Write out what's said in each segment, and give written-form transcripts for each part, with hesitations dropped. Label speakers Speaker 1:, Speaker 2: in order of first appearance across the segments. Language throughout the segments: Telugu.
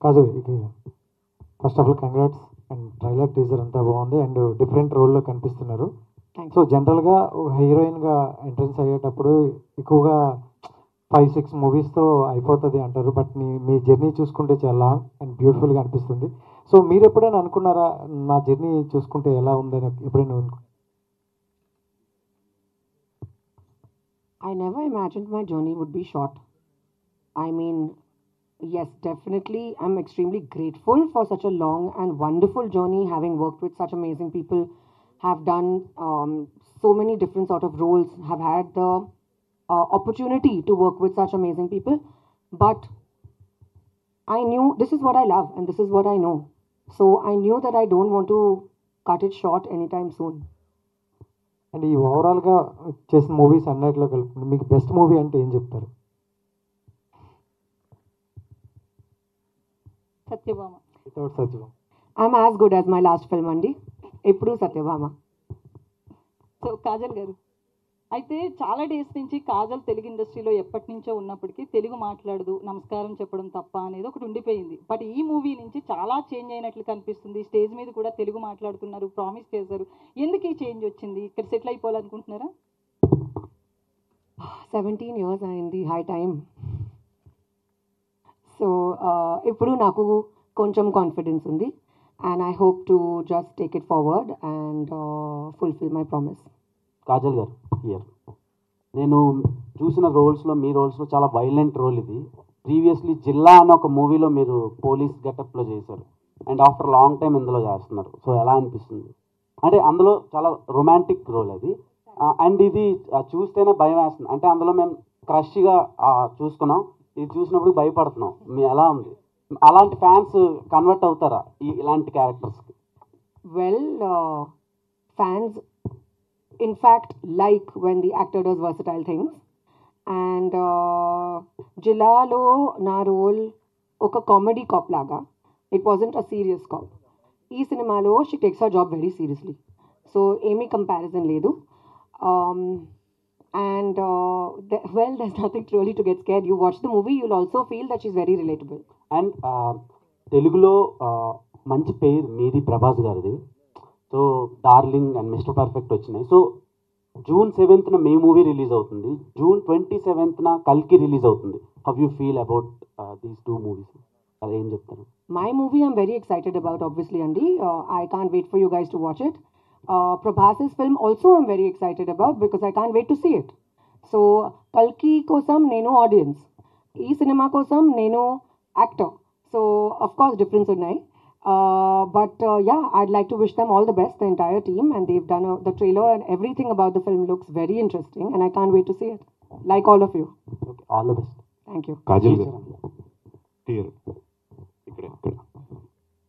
Speaker 1: కాదు ఇది first of all congrats and trailer teaser అంతా బాగుంది అండ్ డిఫరెంట్ రోల్లో కనిపిస్తున్నారు. సో జనరల్గా హీరోయిన్గా ఎంట్రన్స్ అయ్యేటప్పుడు ఎక్కువగా 5-6 మూవీస్తో అయిపోతుంది అంటారు. బట్ మీ జర్నీ చూసుకుంటే చాలా లాంగ్ అండ్ బ్యూటిఫుల్గా అనిపిస్తుంది. సో మీరు ఎప్పుడైనా అనుకున్నారా నా జర్నీ చూసుకుంటే ఎలా ఉందని ఎప్పుడైనా
Speaker 2: I never imagined my journey would be short. I mean, yes, definitely, I'm extremely grateful for such a long and wonderful journey, having worked with such amazing people, have done so many different sort of roles, have had the opportunity to work with such amazing people. But I knew this is what I love and this is what I know. So I knew that I don't want to cut it short anytime soon.
Speaker 1: And ఈ ఓవరాల్గా చేసిన మూవీస్ అన్నిటిలో కలుపుకుంటే మీకు బెస్ట్ మూవీ అంటే ఏం చెప్తారు?
Speaker 2: Satyabhama.
Speaker 1: Without Satyam.
Speaker 2: I'm as good as my last film, Andi. Eppudu Satyabhama.
Speaker 3: So Kajal గారు, అయితే చాలా డేస్ నుంచి కాజల్ తెలుగు ఇండస్ట్రీలో ఎప్పటి నుంచో ఉన్నప్పటికీ తెలుగు మాట్లాడదు, నమస్కారం చెప్పడం తప్ప అనేది ఒకటి ఉండిపోయింది. బట్ ఈ మూవీ నుంచి చాలా చేంజ్ అయినట్లు కనిపిస్తుంది. స్టేజ్ మీద కూడా తెలుగు మాట్లాడుతున్నారు, ప్రామిస్ చేశారు. ఎందుకు ఈ చేంజ్ వచ్చింది? ఇక్కడ సెటిల్ అయిపోవాలనుకుంటున్నారా?
Speaker 2: 17 years అయింది, హై టైమ్. సో ఇప్పుడు నాకు కొంచెం కాన్ఫిడెన్స్ ఉంది and I hope to just take it forward and fulfil my promise.
Speaker 4: Kajal గారు హియర్, నేను చూసిన రోల్స్లో మీ రోల్స్లో చాలా వైలెంట్ రోల్ ఇది. ప్రీవియస్లీ జిల్లా అనే ఒక మూవీలో మీరు పోలీస్ గెటప్లో చేశారు అండ్ ఆఫ్టర్ లాంగ్ టైం ఇందులో చేస్తున్నారు. సో ఎలా అనిపిస్తుంది? అంటే అందులో చాలా రొమాంటిక్ రోల్ అది అండ్ ఇది చూస్తేనే భయం వేస్తుంది. అంటే అందులో మేము క్రష్గా చూసుకున్నాం, ఇది చూసినప్పుడు భయపడుతున్నాం. మీ ఎలా ఉంది? అలాంటి ఫ్యాన్స్ కన్వర్ట్ అవుతారా ఇలాంటి క్యారెక్టర్స్కి?
Speaker 2: Well, fans in fact like when the actor does versatile things and జిల్లాలో నా రోల్ ఒక కామెడీ కాప్ లాగా, it wasn't a serious cop. ఈ సినిమాలో she takes her job very seriously, so ఏమీ కంపారిజన్ లేదు. and well, there's nothing really to get scared. You watch the movie, you'll also feel that she's very relatable.
Speaker 4: And తెలుగులో మంచి పేరు మీది, ప్రభాస్ గారిది. So darling and mister perfect వచ్చినాయి. సో June 7th మీ మూవీ రిలీజ్ అవుతుంది, June 27th కల్కి రిలీజ్ అవుతుంది. How you feel about these two movies? అలా ఏం చెప్తారు?
Speaker 2: My movie I'm very excited about, obviously, Andy. I can't wait for you guys to watch it. Prabhas's film also I'm very excited about because I can't wait to see it. So Kalki kosam nenu audience, ee cinema kosam nenu actor. So of course difference unnai. But yeah, I'd like to wish them all the best, the entire team, and they've done the trailer and everything about the film looks very interesting and I can't wait to see it. Like all of you.
Speaker 4: Okay, all the best.
Speaker 2: Thank you.
Speaker 5: Kajal గారు హియర్, ఇక్కడ.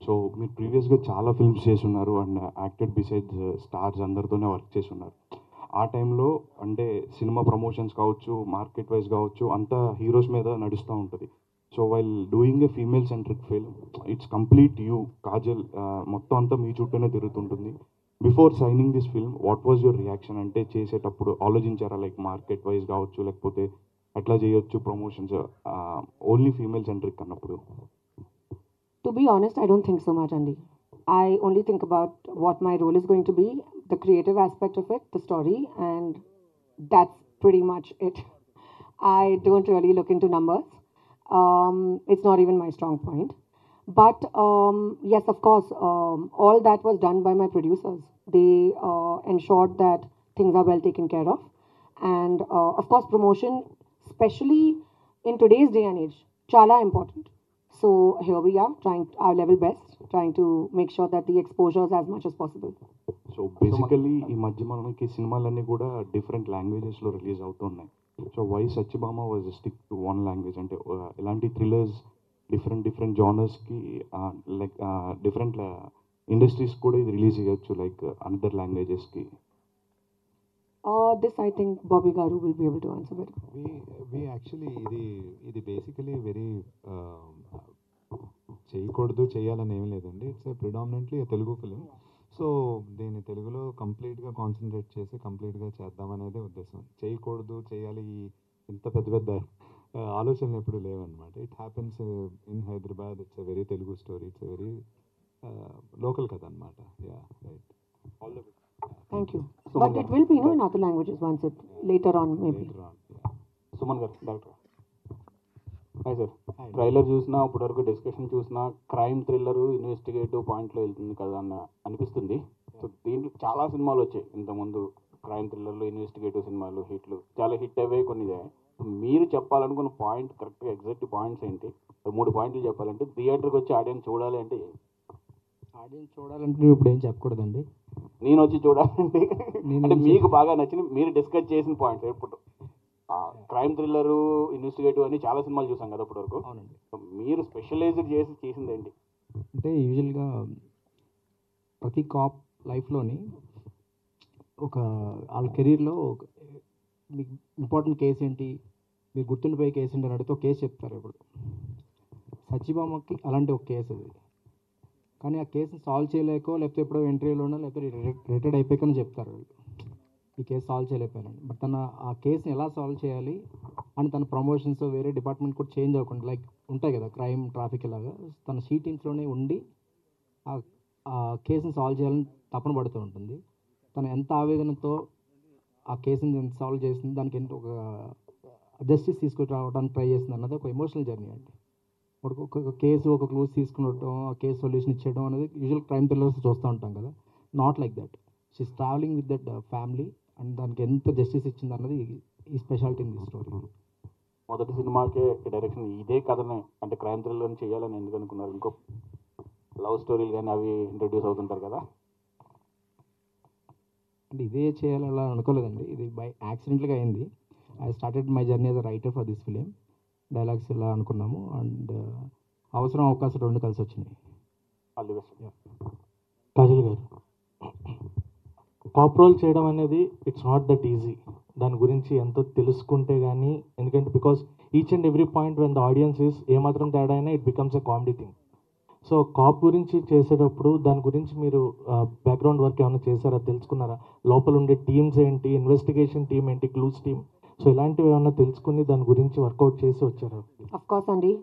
Speaker 5: సో మీరు ప్రీవియస్గా చాలా ఫిల్మ్స్ చేసి ఉన్నారు అండ్ యాక్టెడ్ బిసైడ్స్ స్టార్స్ అందరితోనే వర్క్ చేసి ఉన్నారు. ఆ టైంలో అంటే సినిమా ప్రమోషన్స్ కావచ్చు, మార్కెట్ వైజ్ కావచ్చు, అంతా హీరోస్ మీద నడుస్తూ ఉంటుంది. So while doing a female centric film, it's complete you Kajal, మొత్తం అంతా మీ చుట్టూనే తిరుగుతుంటుంది. Before signing this film what was your reaction? అంటే చేసేటప్పుడు ఆలోచించారా లైక్ మార్కెట్ వైజ్ కావచ్చు, లేకపోతే ఎట్లా చేయొచ్చు ప్రమోషన్స్ ఓన్లీ ఫీమేల్ సెంట్రిక్ అన్నప్పుడు?
Speaker 2: To be honest, I don't think so much, Andy. I only think about what my role is going to be, the creative aspect of it, the story, and that's pretty much it. I don't really look into numbers. It's not even my strong point. But yes, of course, all that was done by my producers. They ensured that things are well taken care of. And of course, promotion, especially in today's day and age, chala important. So here we are, trying our level best, trying to make sure that the exposure is as much as possible.
Speaker 5: So basically ఈ మధ్య మనకి సినిమాలన్నీ కూడా డిఫరెంట్ లాంగ్వేజెస్లో రిలీజ్ అవుతున్నాయి. So why Satyabhama was stick to one language? అంటే ఇలాంటి థ్రిల్లర్స్ డిఫరెంట్ జానర్స్కి లైక్ డిఫరెంట్ ఇండస్ట్రీస్ కూడా ఇది రిలీజ్ చేయొచ్చు లైక్ అనదర్ లాంగ్వేజెస్కి.
Speaker 2: This I think Bobby Garu will be able to answer better.
Speaker 6: We actually ఇది బేసికలీ వెరీ చేయకూడదు చేయాలని ఏం లేదండి. It's predominantly Telugu film. So దీన్ని తెలుగులో కంప్లీట్గా కాన్సన్ట్రేట్ చేసి కంప్లీట్గా చేద్దామనేదే ఉద్దేశం. చేయకూడదు చేయాలి, ఇంత పెద్ద ఆలోచనలు ఎప్పుడు లేవన్నమాట. It happens in Hyderabad. It's a very Telugu story. It's a very local కథ అనమాట. Yeah right. All the
Speaker 2: Thank you. But it will be, in other languages once it later on maybe.
Speaker 6: later on. Yeah.
Speaker 4: Suman గారు డైరెక్టర్. Hi sir. ట్రైలర్ చూసినా ఇప్పటివరకు డిస్కషన్ చూసినా క్రైమ్ థ్రిల్లర్ ఇన్వెస్టిగేటివ్ పాయింట్లో వెళ్తుంది కదా అన్న అనిపిస్తుంది. సో దీంట్లో చాలా సినిమాలు వచ్చాయి ఇంతకుముందు, క్రైమ్ థ్రిల్లర్లు ఇన్వెస్టిగేటివ్ సినిమాలు హిట్లు చాలా హిట్ అయ్యాయి కొన్ని. మీరు చెప్పాలనుకున్న పాయింట్ కరెక్ట్గా ఎగ్జాక్ట్ పాయింట్స్ ఏంటి? 3 పాయింట్లు చెప్పాలంటే థియేటర్కి వచ్చి ఆడియన్స్ చూడాలి అంటే
Speaker 7: ఆడియన్స్ చూడాలంటే నువ్వు ఇప్పుడు ఏం చెప్పకూడదండి.
Speaker 4: నేను వచ్చి చూడాలంటే అంటే మీకు బాగా నచ్చిన మీరు డిస్కస్ చేసిన పాయింట్స్ ఇప్పుడు క్రైమ్ థ్రిల్లర్ ఇన్వెస్టిగేటివ్ అని చాలా సినిమాలు చూసాం కదా ఇప్పటివరకు.
Speaker 7: అవునండి.
Speaker 4: మీరు స్పెషలైజ్డ్ చేసింది ఏంటి?
Speaker 7: అంటే యూజువల్గా ప్రతి కాప్ లైఫ్లోని ఒక వాళ్ళ కెరీర్లో మీకు ఇంపార్టెంట్ కేసు ఏంటి, మీరు గుర్తుండిపోయే కేసు ఏంటి అని అడిగితే ఒక కేసు చెప్తారు. ఇప్పుడు సత్యభామకి అలాంటి ఒక కేసు అది. కానీ ఆ కేసుని సాల్వ్ చేయలేకో లేకపోతే ఎప్పుడో ఇంటర్వ్యూలోనో లేకపోతే రిటైర్డ్ అయిపోయాకనో చెప్తారు వాళ్ళు, ఈ కేసు సాల్వ్ చేయలేకపోయారండి. బట్ తన ఆ కేసుని ఎలా సాల్వ్ చేయాలి అని తన ప్రమోషన్స్ వేరే డిపార్ట్మెంట్ కూడా చేంజ్ అవ్వకుండా, లైక్ ఉంటాయి కదా క్రైమ్ ట్రాఫిక్ ఇలాగా, తన షీటింగ్స్లోనే ఉండి ఆ కేసుని సాల్వ్ చేయాలని తపన పడుతూ ఉంటుంది. తను ఎంత ఆవేదనతో ఆ కేసుని ఎంత సాల్వ్ చేసింది, దానికి ఎంత ఒక జస్టిస్ తీసుకురావడానికి ట్రై చేసింది అన్నది ఒక ఎమోషనల్ జర్నీ అండి. ఒక కేసు ఒక క్లూస్ తీసుకునడం, ఆ కేసు సొల్యూషన్ ఇచ్చేయడం అనేది యూజువల్ క్రైమ్ థ్రిల్లర్స్ చూస్తూ ఉంటాం కదా. Not like that. She's travelling with that family and దానికి ఎంత జస్టిస్ ఇచ్చింది అన్నది ఈ స్పెషాలిటీ ఇన్ ది స్టోరీ.
Speaker 4: మొదటి సినిమాకే డైరెక్షన్ ఇదే కథనే అంటే క్రైమ్ థ్రిల్లర్ చేయాలని ఎందుకు అనుకున్నారు? ఇంకో లవ్ స్టోరీలు కానీ అవి ఇంట్రడ్యూస్ అవుతుంటారు కదా.
Speaker 7: అంటే ఇదే చేయాలని అనుకోలేదండి, ఇది బై యాక్సిడెంట్గా అయింది. I started my journey as a writer for this film. Dialogues ఇలా అనుకున్నాము అండ్ అవకాశం 2 కలిసి వచ్చినాయి.
Speaker 4: All the best.
Speaker 8: కాజల్ గారు, కాప్ రోల్ చేయడం అనేది ఇట్స్ నాట్ దట్ ఈజీ. దాని గురించి ఎంతో తెలుసుకుంటే కానీ, ఎందుకంటే because each and every point when the audience is ఏమాత్రం తేడా అయినా it becomes a comedy thing. So cop గురించి చేసేటప్పుడు దాని గురించి మీరు బ్యాక్గ్రౌండ్ వర్క్ ఏమైనా చేశారా, తెలుసుకున్నారా? లోపల ఉండే టీమ్స్ ఏంటి, ఇన్వెస్టిగేషన్ టీమ్ ఏంటి, క్లూస్ టీమ్, సో ఇలాంటివి ఏమన్నా తెలుసుకుని దాని గురించి వర్కౌట్ చేసి వచ్చారా?
Speaker 2: Of course, Andy.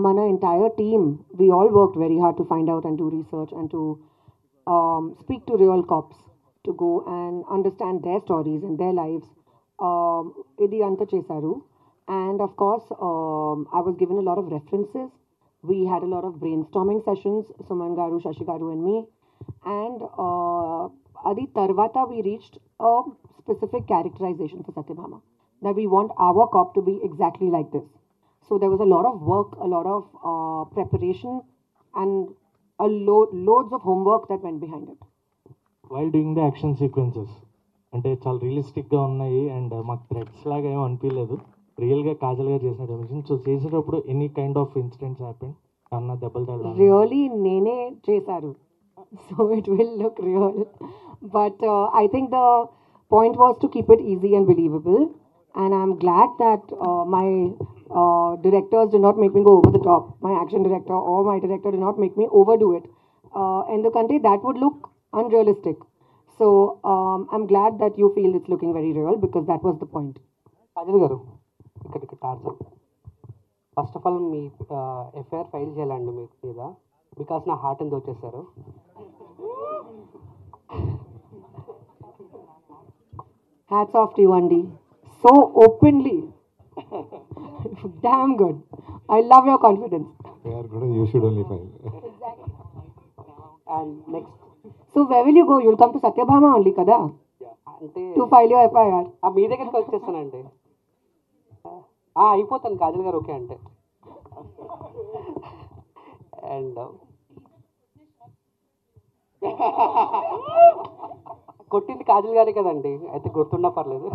Speaker 2: Mana entire team, we all worked very hard to find out and do research and to speak to real cops, to go and understand their stories and their lives. Idi anta chesaru. And of course, I was given a lot of references. We had a lot of brainstorming sessions, Suman Garu, Shashi Garu and me. And adi tarvata we reached a specific characterization for Satyabhama, that we want our cop to be exactly like this. So there was a lot of work, a lot of preparation and loads of homework that went behind it.
Speaker 8: While doing the action sequences అంటే చాలా రియలిస్టిక్గా ఉన్నాయి అండ్ మాకు థ్రెడ్స్ లాగా ఏమీ అనిపించలేదు, రియల్గా కాజల్ గారు చేసిన డెమోషన్. సో చేసేటప్పుడు any kind of incidents happen అన్న దెబ్బలు తగ్గడం
Speaker 2: Really, nene chesaru. So it will look real. But I think the point was to keep it easy and believable. And I'm glad that my directors did not make me go over the top. My action director or my director did not make me overdo it. In the country, that would look unrealistic. So I'm glad that you feel it's looking very real because that was the point.
Speaker 9: Kajal గారు, ఇక్కడికి torture. First of all me FIR file చేయాలండి మీ మీద, బికాస్ నా హార్ట్ ఎంత వచ్చేసారు.
Speaker 2: Hats off to you, Andy. So openly. Damn good. I love your confidence.
Speaker 6: కూడా you should only file.
Speaker 9: And next
Speaker 2: So where will you go? You'll come to Satyabhama only, kada?
Speaker 9: అంటే
Speaker 2: To file your FIR.
Speaker 9: మీ దగ్గరికి వచ్చేస్తానండి. అయిపోతాను కాజల్ గారు, ఓకే అంటే. అండ్ కొట్టింది కాజల్ గారే కదండి, అయితే గుర్తున్నా పర్లేదు.